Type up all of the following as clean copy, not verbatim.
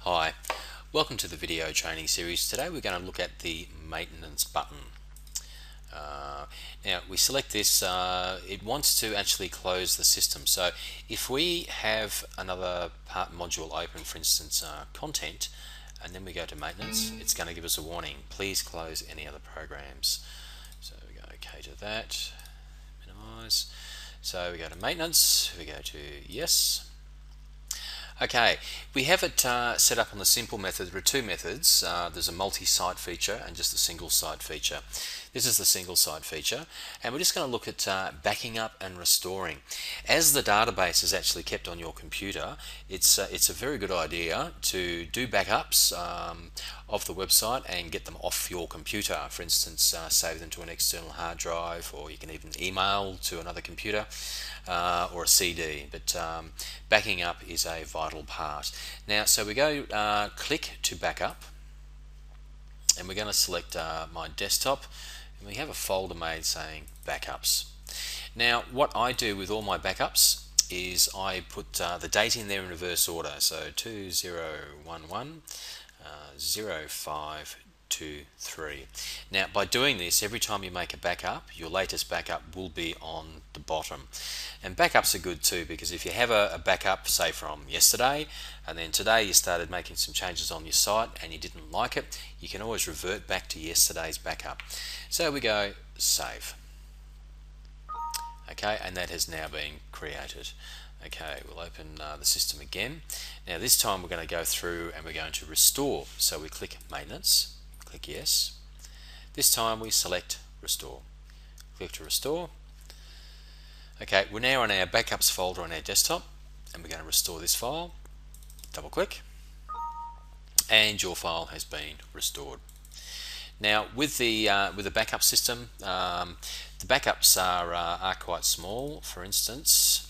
Hi, welcome to the video training series. Today we're going to look at the maintenance button. Now we select this, it wants to actually close the system. So if we have another part module open, for instance content, and then we go to maintenance, it's going to give us a warning. Please close any other programs. So we go OK to that, minimize. So we go to maintenance, we go to yes. Okay, we have it set up on the simple method. There are two methods. There's a multi-site feature and just a single site feature. This is the single site feature, and we're just going to look at backing up and restoring. As the database is actually kept on your computer, it's a very good idea to do backups of the website and get them off your computer. For instance, save them to an external hard drive, or you can even email to another computer or a CD. But backing up is a vital part. Now, so we go click to backup, and we're going to select my desktop, and we have a folder made saying backups. Now, what I do with all my backups is I put the date in there in reverse order. So 2011 0523. Now, by doing this, every time you make a backup, your latest backup will be on the bottom. And backups are good too, because if you have a backup, say from yesterday, and then today you started making some changes on your site and you didn't like it, you can always revert back to yesterday's backup. So we go save. Okay, and that has now been created. Okay, we'll open the system again. Now this time we're going to go through and we're going to restore. So we click maintenance, click yes. This time we select restore. Click to restore. Okay, we're now on our backups folder on our desktop, and we're going to restore this file. Double click, and your file has been restored. Now with the backup system, the backups are quite small. For instance,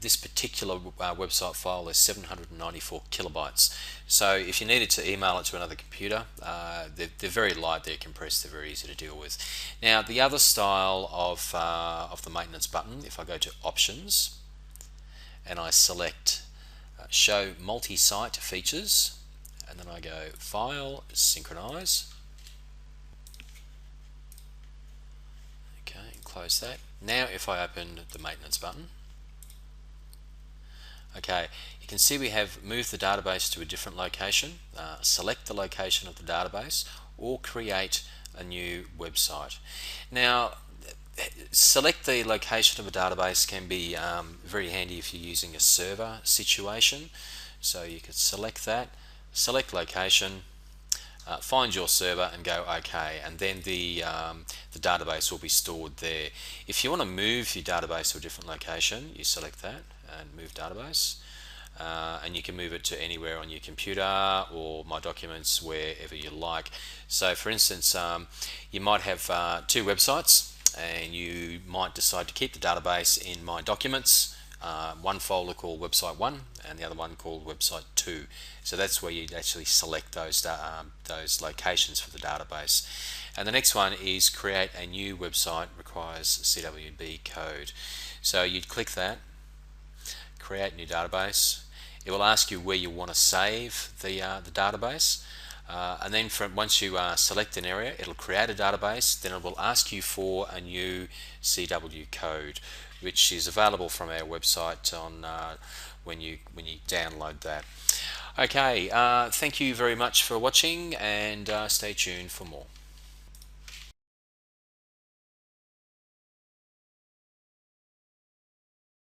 this particular website file is 794 kilobytes. So if you needed to email it to another computer, they're very light, they're compressed, they're very easy to deal with. Now the other style of the maintenance button, if I go to options and I select show multi-site features, and then I go file, synchronize. Okay, close that. Now if I open the maintenance button, okay, you can see we have moved the database to a different location. Select the location of the database or create a new website. Now, select the location of a database can be very handy if you're using a server situation. So you could select that, select location, find your server and go OK, and then the database will be stored there. If you want to move your database to a different location, you select that and move database, and you can move it to anywhere on your computer or My Documents, wherever you like. So for instance, you might have two websites and you might decide to keep the database in My Documents, one folder called website 1 and the other one called website 2. So that's where you actually select those locations for the database. And the next one is create a new website, requires CWB code. So you'd click that, create new database. It will ask you where you want to save the database, and then once you select an area, it'll create a database. Then it will ask you for a new CW code, which is available from our website on when you download that. Okay, thank you very much for watching, and stay tuned for more.